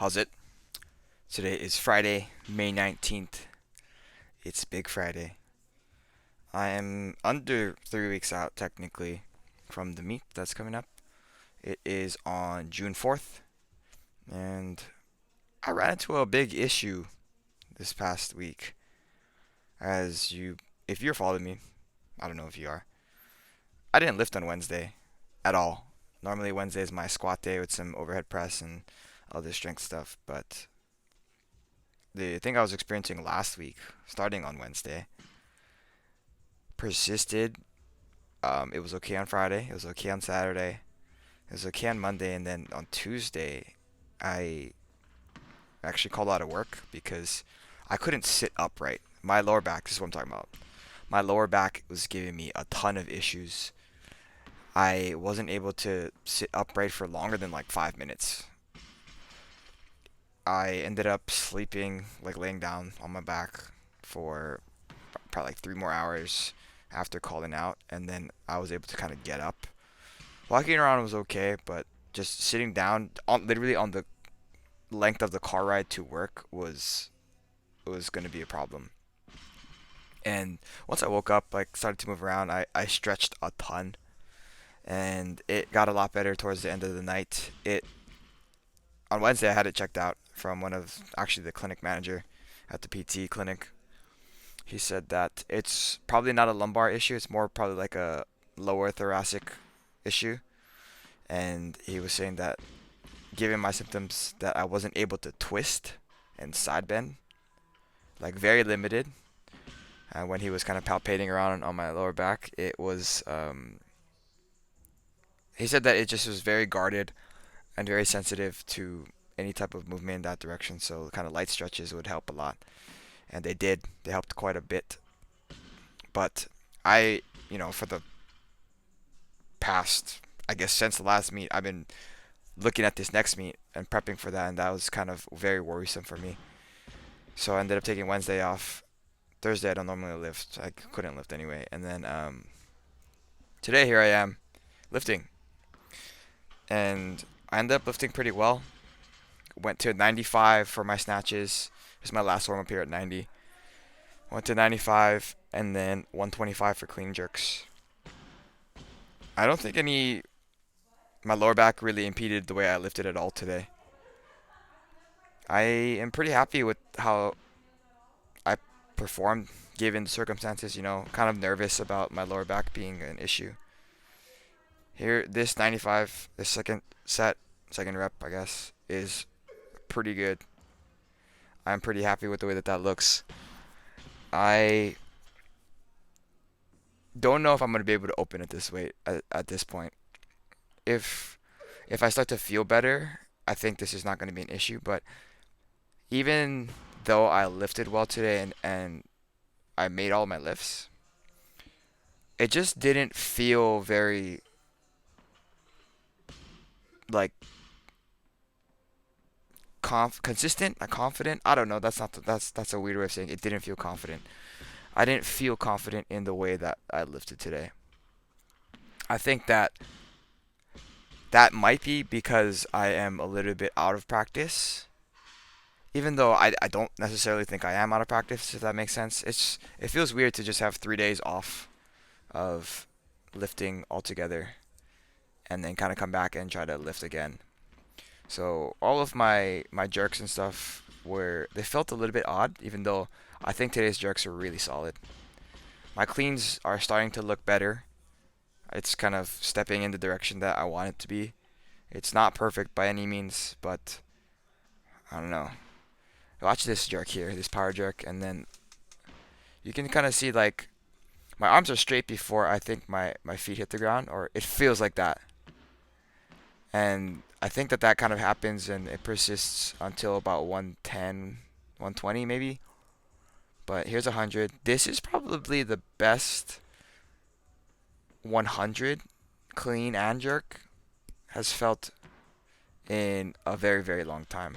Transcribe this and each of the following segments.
How's it? Today is Friday, May 19th. It's Big Friday. I am under 3 weeks out, technically, from the meet that's coming up. It is on June 4th, and I ran into a big issue this past week. If you're following me, I don't know if you are, I didn't lift on Wednesday at all. Normally, Wednesday is my squat day with some overhead press and other strength stuff, but the thing I was experiencing last week, starting on Wednesday, persisted. It was okay on Friday. It was okay on Saturday. It was okay on Monday, and then on Tuesday, I actually called out of work because I couldn't sit upright. My lower back, this is what I'm talking about. My lower back was giving me a ton of issues. I wasn't able to sit upright for longer than like 5 minutes. I ended up sleeping, like laying down on my back for probably like 3 more hours after calling out, and then I was able to kind of get up. Walking around was okay, but just sitting down, literally on the length of the car ride to work was going to be a problem. And once I woke up, like started to move around, I stretched a ton, and it got a lot better towards the end of the night. It On Wednesday I had it checked out from one of actually the clinic manager at the PT clinic. He said that it's probably not a lumbar issue, it's more probably like a lower thoracic issue. And he was saying that given my symptoms that I wasn't able to twist and side bend, like very limited. When he was kind of palpating around on my lower back, it was he said that it just was very guarded and very sensitive to any type of movement in that direction. So kind of light stretches would help a lot, and they did. They helped quite a bit. But for the past, I guess since the last meet, I've been looking at this next meet and prepping for that, and that was kind of very worrisome for me. So I ended up taking Wednesday off. Thursday I don't normally lift. I couldn't lift anyway. And then today here I am lifting, and I ended up lifting pretty well. Went to 95 for my snatches. This is my last warm up here at 90. Went to 95 and then 125 for clean jerks. I don't think my lower back really impeded the way I lifted at all today. I am pretty happy with how I performed given the circumstances, kind of nervous about my lower back being an issue. Here, this 95, the second set, second rep, I guess, is pretty good. I'm pretty happy with the way that looks. I don't know if I'm going to be able to open it this weight at this point. If if I start to feel better, I think this is not going to be an issue. But even though I lifted well today and I made all my lifts, it just didn't feel very like consistent, like confident. I don't know. That's a weird way of saying it. It didn't feel confident. I didn't feel confident in the way that I lifted today. I think that might be because I am a little bit out of practice. Even though I don't necessarily think I am out of practice, if that makes sense. It feels weird to just have 3 days off of lifting altogether and then kind of come back and try to lift again. So all of my jerks and stuff they felt a little bit odd, even though I think today's jerks are really solid. My cleans are starting to look better. It's kind of stepping in the direction that I want it to be. It's not perfect by any means, but I don't know. Watch this jerk here, this power jerk, and then you can kind of see like my arms are straight before I think my feet hit the ground, or it feels like that. And I think that kind of happens and it persists until about 110, 120 maybe. But here's 100. This is probably the best 100 clean and jerk has felt in a very, very long time.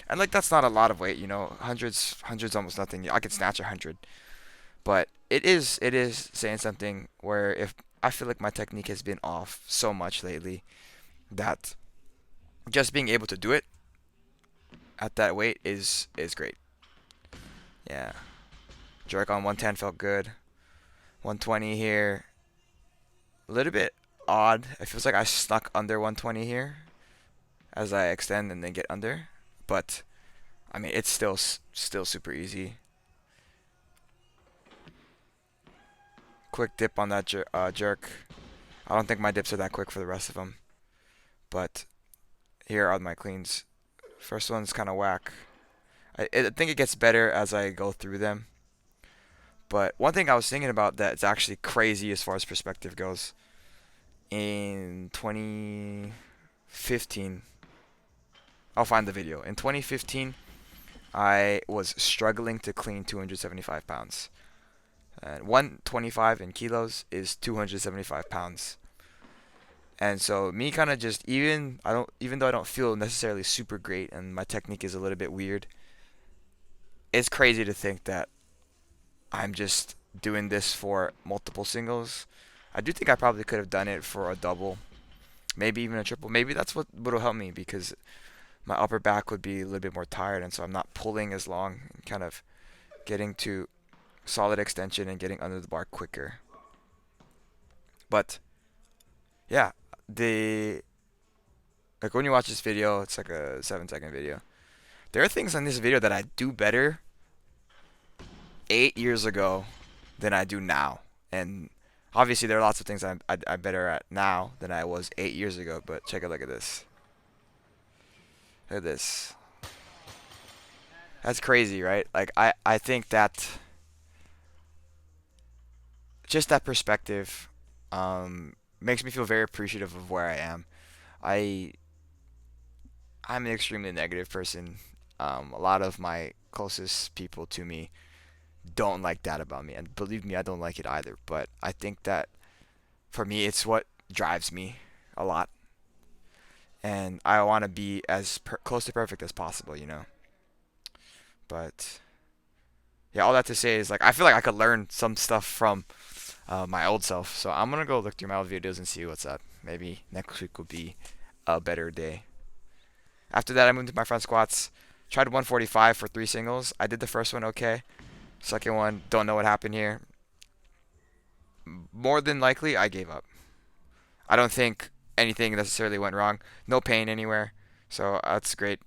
And like that's not a lot of weight. Hundreds almost nothing. I could snatch 100. But it is saying something where if I feel like my technique has been off so much lately that just being able to do it at that weight is great. Yeah. Jerk on 110 felt good. 120 here, a little bit odd. It feels like I stuck under 120 here as I extend and then get under. But I mean, it's still super easy. Quick dip on that jerk. I don't think my dips are that quick for the rest of them. But here are my cleans. First one's kind of whack. I think it gets better as I go through them. But one thing I was thinking about that's actually crazy as far as perspective goes. In 2015, I'll find the video. In 2015, I was struggling to clean 275 pounds. And 125 in kilos is 275 pounds. And so me kind of just even though I don't feel necessarily super great and my technique is a little bit weird, it's crazy to think that I'm just doing this for multiple singles. I do think I probably could have done it for a double, maybe even a triple. Maybe that's what would help me because my upper back would be a little bit more tired, and so I'm not pulling as long and kind of getting to solid extension and getting under the bar quicker. But yeah, the like when you watch this video, it's like a 7-second video. There are things on this video that I do better 8 years ago than I do now, and obviously there are lots of things I'm better at now than I was 8 years ago. But check a look at this. Look at this. That's crazy, right? Like I think that just that perspective makes me feel very appreciative of where I am. I I'm an extremely negative person. A lot of my closest people to me don't like that about me, and believe me, I don't like it either. But I think that for me, it's what drives me a lot, and I want to be as close to perfect as possible, you know. But yeah, all that to say is like I feel like I could learn some stuff from my old self. So I'm gonna go look through my old videos and see what's up. Maybe next week will be a better day. After that, I moved to my front squats. Tried 145 for 3 singles. I did the first one okay. Second one, don't know what happened here. More than likely, I gave up. I don't think anything necessarily went wrong. No pain anywhere. So that's great.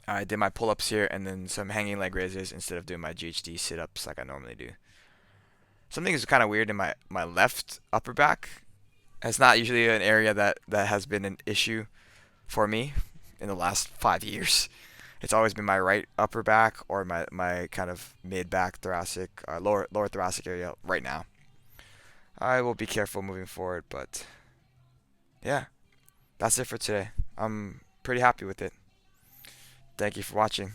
I did my pull-ups here and then some hanging leg raises instead of doing my GHD sit-ups like I normally do. Something is kind of weird in my left upper back. It's not usually an area that has been an issue for me in the last 5 years. It's always been my right upper back or my kind of mid back thoracic, lower thoracic area right now. I will be careful moving forward, but yeah, that's it for today. I'm pretty happy with it. Thank you for watching.